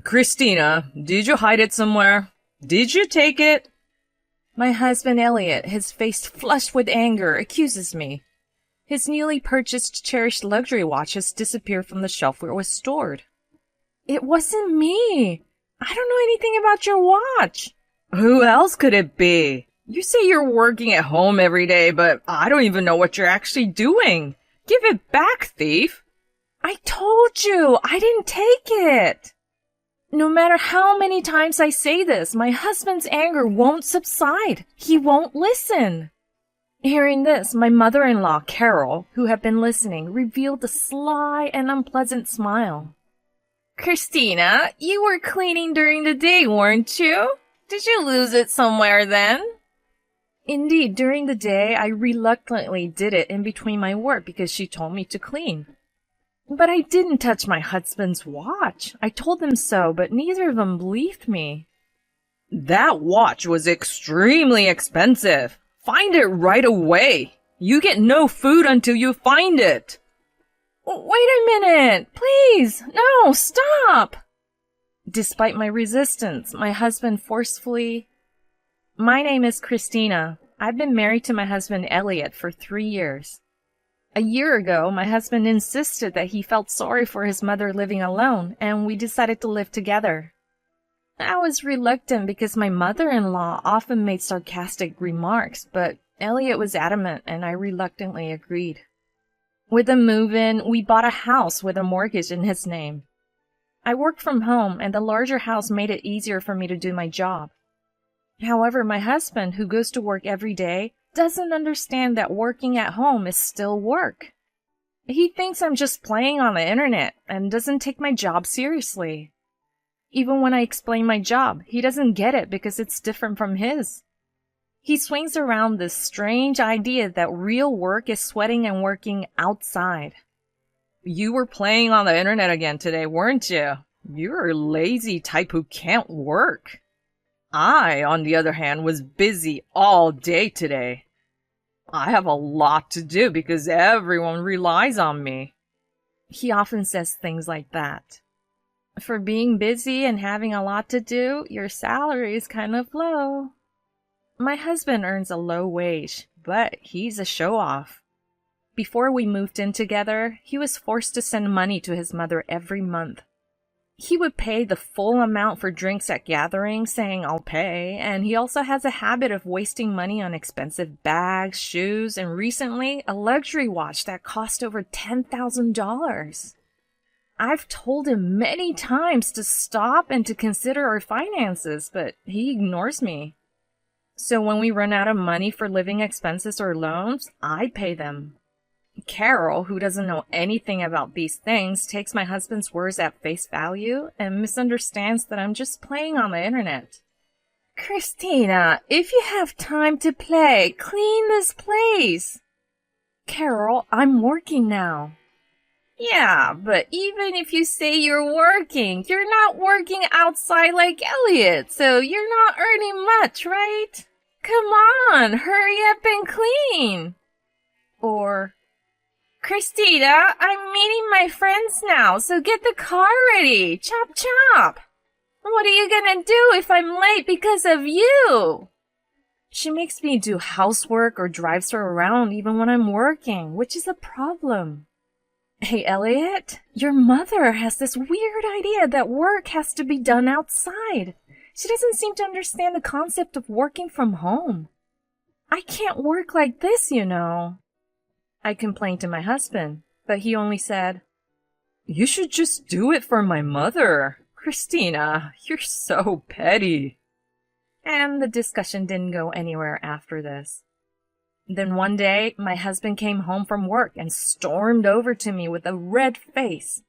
Christina, did you hide it somewhere? Did you take it? My husband Elliot, his face flushed with anger, accuses me. His newly purchased cherished luxury watch has disappeared from the shelf where it was stored. It wasn't me. I don't know anything about your watch. Who else could it be? You say you're working at home every day, but I don't even know what you're actually doing. Give it back, thief. I told you, I didn't take it. No matter how many times I say this, my husband's anger won't subside. He won't listen. Hearing this, my mother-in-law, Carol, who had been listening, revealed a sly and unpleasant smile. Christina, you were cleaning during the day, weren't you? Did you lose it somewhere then? Indeed, during the day, I reluctantly did it in between my work because she told me to clean. But I didn't touch my husband's watch. I told them so, but neither of them believed me. That watch was extremely expensive. Find it right away. You get no food until you find it. Wait a minute, please. No, stop. Despite my resistance, my husband forcefully... My name is Christina. I've been married to my husband Elliot for 3 years. A year ago, my husband insisted that he felt sorry for his mother living alone, and we decided to live together. I was reluctant because my mother-in-law often made sarcastic remarks, but Elliot was adamant and I reluctantly agreed. With the move-in, we bought a house with a mortgage in his name. I worked from home, and the larger house made it easier for me to do my job. However, my husband, who goes to work every day, doesn't understand that working at home is still work. He thinks I'm just playing on the internet and doesn't take my job seriously. Even when I explain my job, he doesn't get it because it's different from his. He swings around this strange idea that real work is sweating and working outside. You were playing on the internet again today, weren't you? You're a lazy type who can't work. I, on the other hand, was busy all day today. I have a lot to do because everyone relies on me. He often says things like that. For being busy and having a lot to do, your salary is kind of low. My husband earns a low wage, but he's a show-off. Before we moved in together, he was forced to send money to his mother every month. He would pay the full amount for drinks at gatherings, saying, "I'll pay," and he also has a habit of wasting money on expensive bags, shoes, and recently, a luxury watch that cost over $10,000. I've told him many times to stop and to consider our finances, but he ignores me. So when we run out of money for living expenses or loans, I pay them. Carol, who doesn't know anything about these things, takes my husband's words at face value and misunderstands that I'm just playing on the internet. Christina, if you have time to play, clean this place. Carol, I'm working now. Yeah, but even if you say you're working, you're not working outside like Elliot, so you're not earning much, right? Come on, hurry up and clean. Or, Christina, I'm meeting my friends now, so get the car ready. Chop chop. What are you gonna do if I'm late because of you? She makes me do housework or drives her around even when I'm working, which is a problem. Hey, Elliot, your mother has this weird idea that work has to be done outside. She doesn't seem to understand the concept of working from home. I can't work like this, you know. I complained to my husband, but he only said, You should just do it for my mother. Christina, you're so petty. And the discussion didn't go anywhere after this. Then one day, my husband came home from work and stormed over to me with a red face.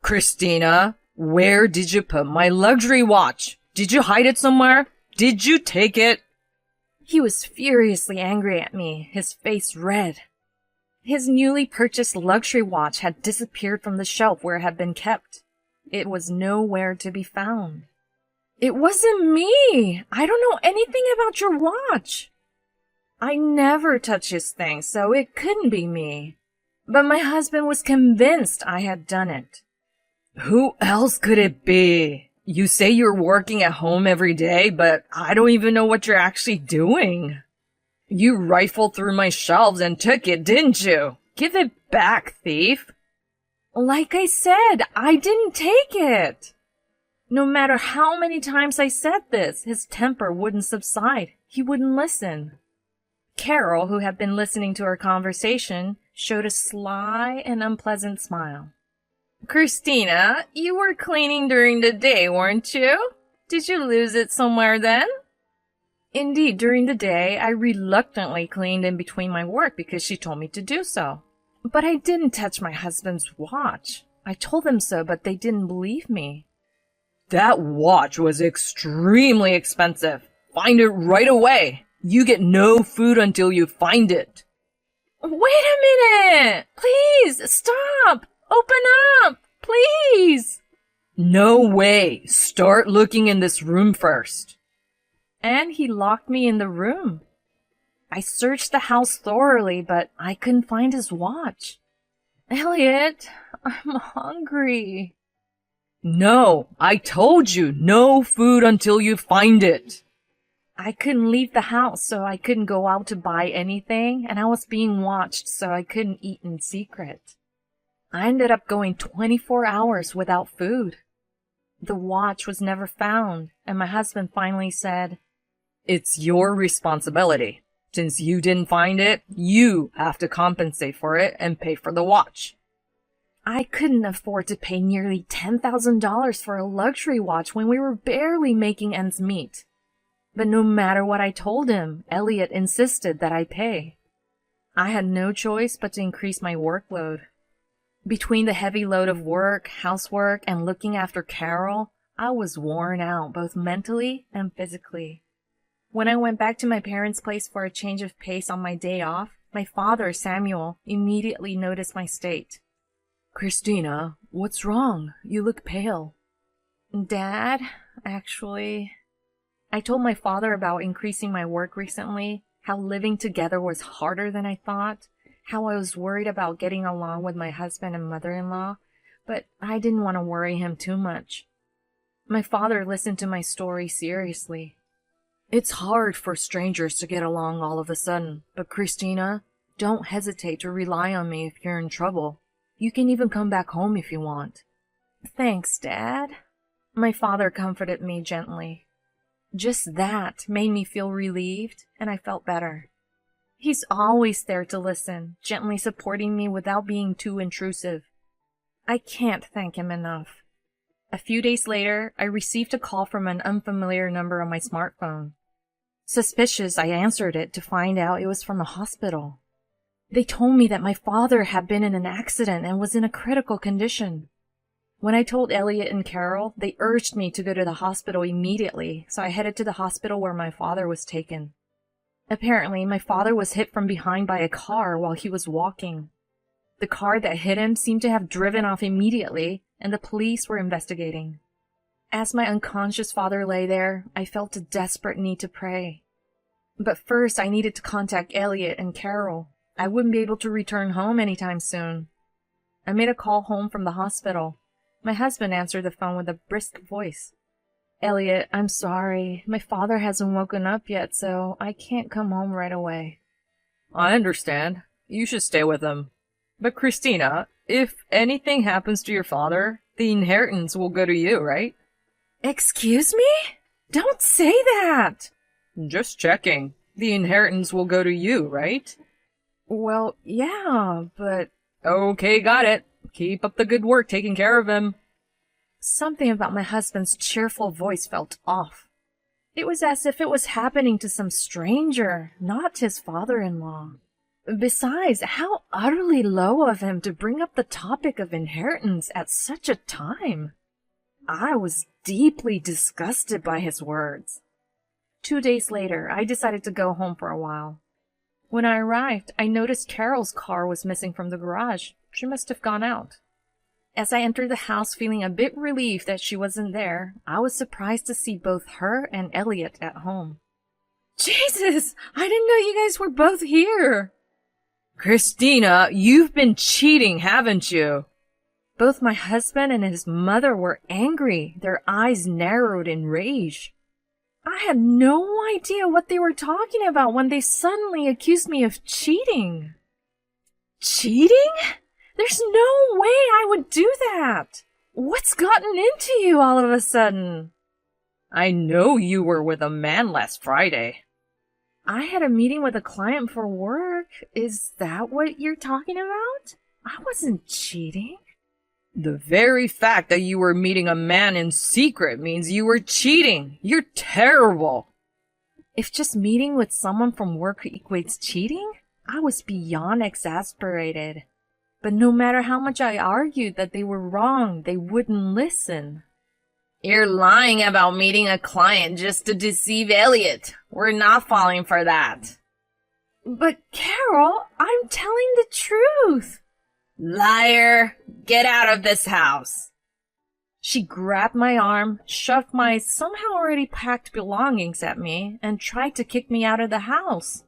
Christina, where did you put my luxury watch? Did you hide it somewhere? Did you take it? He was furiously angry at me, his face red. His newly purchased luxury watch had disappeared from the shelf where it had been kept. It was nowhere to be found. It wasn't me! I don't know anything about your watch! I never touch his things, so it couldn't be me. But my husband was convinced I had done it. Who else could it be? You say you're working at home every day, but I don't even know what you're actually doing. You rifled through my shelves and took it, didn't you? Give it back, thief. Like I said, I didn't take it. No matter how many times I said this, his temper wouldn't subside. He wouldn't listen. Carol, who had been listening to our conversation, showed a sly and unpleasant smile. Christina, you were cleaning during the day, weren't you? Did you lose it somewhere then? Indeed, during the day, I reluctantly cleaned in between my work because she told me to do so. But I didn't touch my husband's watch. I told them so, but they didn't believe me. That watch was extremely expensive. Find it right away. You get no food until you find it. Wait a minute! Please, stop! Open up! Please! No way. Start looking in this room first. And he locked me in the room. I searched the house thoroughly, but I couldn't find his watch. Elliot, I'm hungry. No, I told you, no food until you find it. I couldn't leave the house, so I couldn't go out to buy anything, and I was being watched, so I couldn't eat in secret. I ended up going 24 hours without food. The watch was never found, and my husband finally said, It's your responsibility. Since you didn't find it, you have to compensate for it and pay for the watch. I couldn't afford to pay nearly $10,000 for a luxury watch when we were barely making ends meet. But no matter what I told him, Elliot insisted that I pay. I had no choice but to increase my workload. Between the heavy load of work, housework, and looking after Carol, I was worn out both mentally and physically. When I went back to my parents' place for a change of pace on my day off, my father, Samuel, immediately noticed my state. Christina, what's wrong? You look pale. Dad, actually, I told my father about increasing my work recently, how living together was harder than I thought, how I was worried about getting along with my husband and mother-in-law, but I didn't want to worry him too much. My father listened to my story seriously. It's hard for strangers to get along all of a sudden, but Christina, don't hesitate to rely on me if you're in trouble. You can even come back home if you want. Thanks, Dad. My father comforted me gently. Just that made me feel relieved, and I felt better. He's always there to listen, gently supporting me without being too intrusive. I can't thank him enough. A few days later, I received a call from an unfamiliar number on my smartphone. Suspicious, I answered it to find out it was from a hospital. They told me that my father had been in an accident and was in a critical condition. When I told Elliot and Carol, they urged me to go to the hospital immediately, so I headed to the hospital where my father was taken. Apparently, my father was hit from behind by a car while he was walking. The car that hit him seemed to have driven off immediately, and the police were investigating. As my unconscious father lay there, I felt a desperate need to pray. But first, I needed to contact Elliot and Carol. I wouldn't be able to return home anytime soon. I made a call home from the hospital. My husband answered the phone with a brisk voice. Elliot, I'm sorry. My father hasn't woken up yet, so I can't come home right away. I understand. You should stay with him. But Christina, if anything happens to your father, the inheritance will go to you, right? Excuse me? Don't say that! Just checking. The inheritance will go to you, right? Well, yeah, but... Okay, got it. Keep up the good work taking care of him. Something about my husband's cheerful voice felt off. It was as if it was happening to some stranger, not his father-in-law. Besides, how utterly low of him to bring up the topic of inheritance at such a time. I was deeply disgusted by his words. 2 days later, I decided to go home for a while. When I arrived, I noticed Carol's car was missing from the garage. She must have gone out. As I entered the house feeling a bit relieved that she wasn't there, I was surprised to see both her and Elliot at home. Jesus! I didn't know you guys were both here! Christina, you've been cheating, haven't you? Both my husband and his mother were angry, their eyes narrowed in rage. I had no idea what they were talking about when they suddenly accused me of cheating. Cheating? There's no way I would do that. What's gotten into you all of a sudden? I know you were with a man last Friday. I had a meeting with a client for work. Is that what you're talking about? I wasn't cheating. The very fact that you were meeting a man in secret means you were cheating. You're terrible. If just meeting with someone from work equates cheating, I was beyond exasperated. But no matter how much I argued that they were wrong, they wouldn't listen. You're lying about meeting a client just to deceive Elliot. We're not falling for that. But Carol, I'm telling the truth. Liar! Get out of this house! She grabbed my arm, shoved my somehow already packed belongings at me, and tried to kick me out of the house.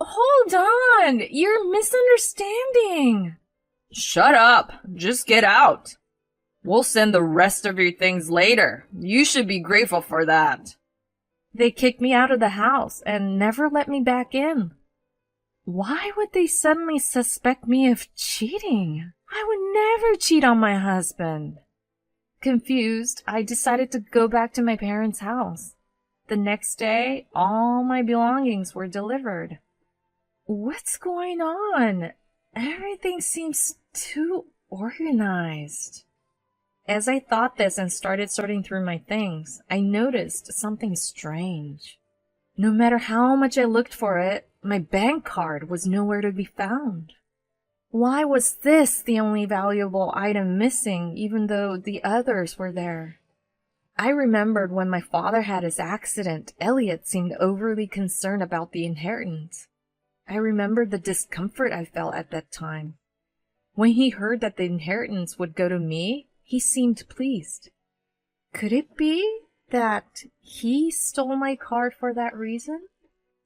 Hold on! You're misunderstanding! Shut up! Just get out! We'll send the rest of your things later. You should be grateful for that. They kicked me out of the house and never let me back in. Why would they suddenly suspect me of cheating? I would never cheat on my husband. Confused, I decided to go back to my parents' house. The next day, all my belongings were delivered. What's going on? Everything seems too organized. As I thought this and started sorting through my things, I noticed something strange. No matter how much I looked for it, my bank card was nowhere to be found. Why was this the only valuable item missing, even though the others were there? I remembered when my father had his accident, Elliot seemed overly concerned about the inheritance. I remembered the discomfort I felt at that time. When he heard that the inheritance would go to me, he seemed pleased. Could it be that he stole my card for that reason?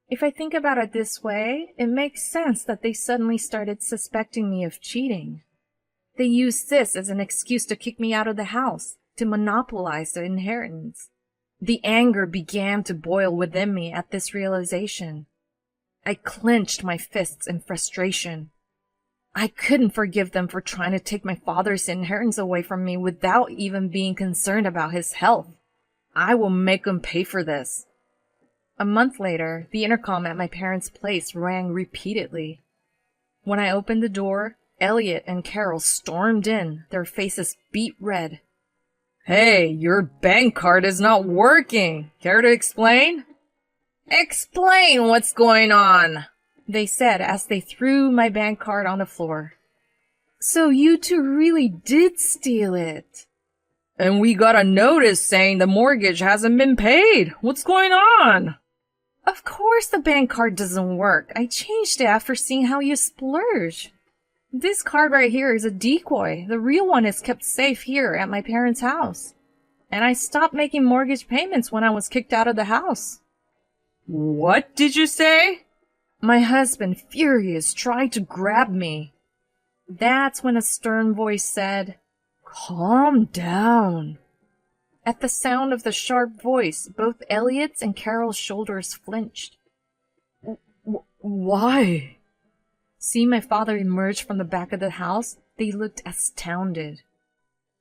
If I think about it this way, it makes sense that they suddenly started suspecting me of cheating. They used this as an excuse to kick me out of the house, to monopolize the inheritance. The anger began to boil within me at this realization. I clenched my fists in frustration. I couldn't forgive them for trying to take my father's inheritance away from me without even being concerned about his health. I will make them pay for this. A month later, the intercom at my parents' place rang repeatedly. When I opened the door, Elliot and Carol stormed in, their faces beet red. Hey, your bank card is not working. Care to explain? Explain what's going on, they said as they threw my bank card on the floor. So you two really did steal it. And we got a notice saying the mortgage hasn't been paid. What's going on? Of course the bank card doesn't work. I changed it after seeing how you splurge. This card right here is a decoy. The real one is kept safe here at my parents' house. And I stopped making mortgage payments when I was kicked out of the house. What did you say? My husband, furious, tried to grab me. That's when a stern voice said, "Calm down." At the sound of the sharp voice, both Elliot's and Carol's shoulders flinched. Why? Seeing my father emerge from the back of the house, they looked astounded.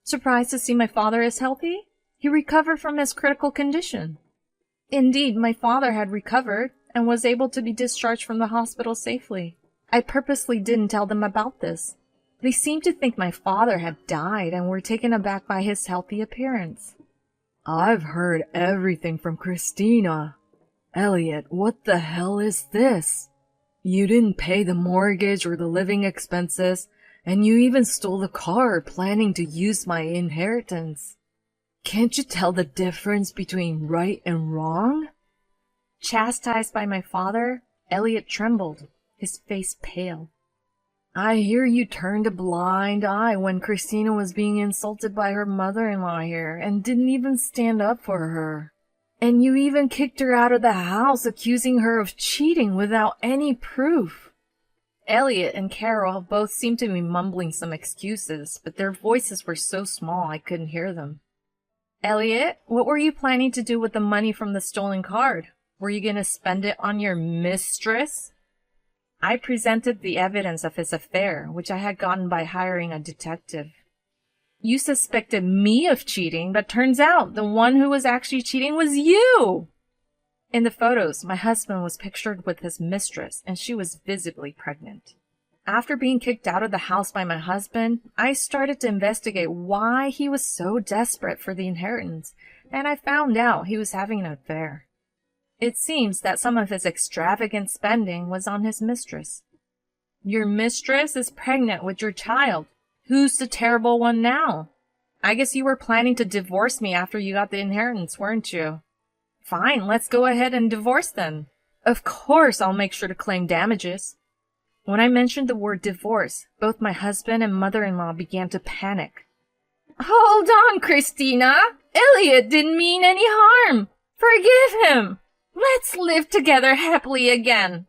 Surprised to see my father is healthy? He recovered from his critical condition. Indeed, my father had recovered and was able to be discharged from the hospital safely. I purposely didn't tell them about this. They seemed to think my father had died and were taken aback by his healthy appearance. I've heard everything from Christina. Elliot, what the hell is this? You didn't pay the mortgage or the living expenses, and you even stole the car planning to use my inheritance. Can't you tell the difference between right and wrong? Chastised by my father, Elliot trembled, his face pale. I hear you turned a blind eye when Christina was being insulted by her mother-in-law here and didn't even stand up for her. And you even kicked her out of the house, accusing her of cheating without any proof. Elliot and Carol both seemed to be mumbling some excuses, but their voices were so small I couldn't hear them. Elliot, what were you planning to do with the money from the stolen card? Were you going to spend it on your mistress? I presented the evidence of his affair, which I had gotten by hiring a detective. You suspected me of cheating, but turns out the one who was actually cheating was you! In the photos, my husband was pictured with his mistress, and she was visibly pregnant. After being kicked out of the house by my husband, I started to investigate why he was so desperate for the inheritance, and I found out he was having an affair. It seems that some of his extravagant spending was on his mistress. Your mistress is pregnant with your child. Who's the terrible one now? I guess you were planning to divorce me after you got the inheritance, weren't you? Fine, let's go ahead and divorce then. Of course I'll make sure to claim damages. When I mentioned the word divorce, both my husband and mother-in-law began to panic. Hold on, Christina! Elliot didn't mean any harm! Forgive him! Let's live together happily again!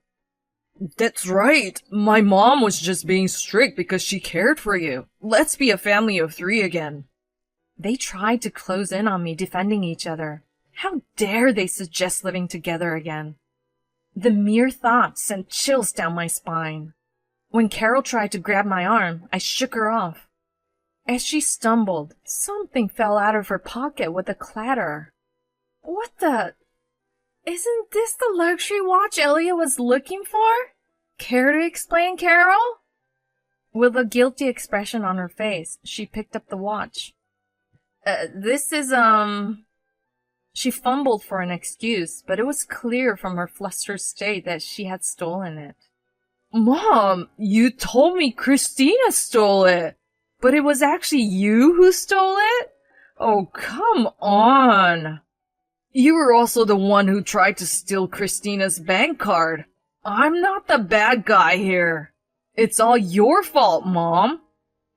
That's right. My mom was just being strict because she cared for you. Let's be a family of 3 again. They tried to close in on me, defending each other. How dare they suggest living together again? The mere thought sent chills down my spine. When Carol tried to grab my arm, I shook her off. As she stumbled, something fell out of her pocket with a clatter. What the... Isn't this the luxury watch Elliot was looking for? Care to explain, Carol? With a guilty expression on her face, she picked up the watch. This is, She fumbled for an excuse, but it was clear from her flustered state that she had stolen it. Mom, you told me Christina stole it, but it was actually you who stole it? Oh, come on. You were also the one who tried to steal Christina's bank card. I'm not the bad guy here. It's all your fault, Mom.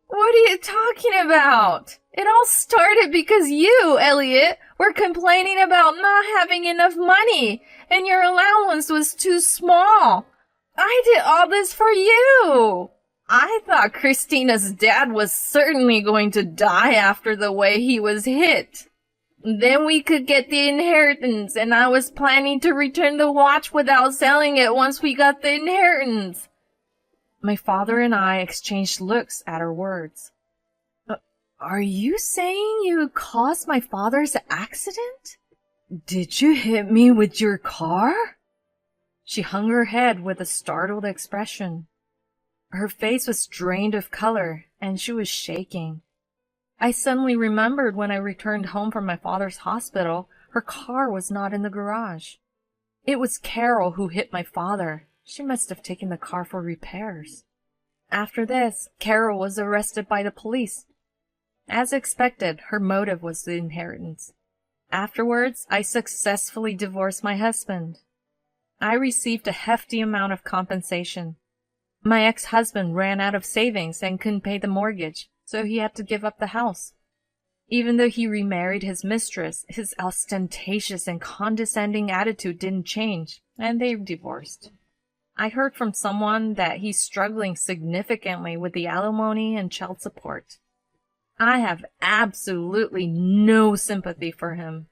What are you talking about? It all started because you, Elliot, were complaining about not having enough money, and your allowance was too small. I did all this for you. I thought Christina's dad was certainly going to die after the way he was hit. Then we could get the inheritance, and I was planning to return the watch without selling it once we got the inheritance. My father and I exchanged looks at her words. Are you saying you caused my father's accident? Did you hit me with your car? She hung her head with a startled expression. Her face was drained of color, and she was shaking. I suddenly remembered when I returned home from my father's hospital, her car was not in the garage. It was Carol who hit my father. She must have taken the car for repairs. After this, Carol was arrested by the police. As expected, her motive was the inheritance. Afterwards, I successfully divorced my husband. I received a hefty amount of compensation. My ex-husband ran out of savings and couldn't pay the mortgage, so he had to give up the house. Even though he remarried his mistress, his ostentatious and condescending attitude didn't change, and they divorced. I heard from someone that he's struggling significantly with the alimony and child support. I have absolutely no sympathy for him.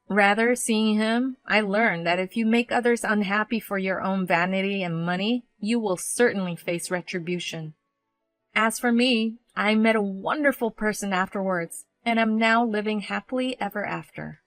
Rather, seeing him, I learned that if you make others unhappy for your own vanity and money, you will certainly face retribution. As for me, I met a wonderful person afterwards, and am now living happily ever after.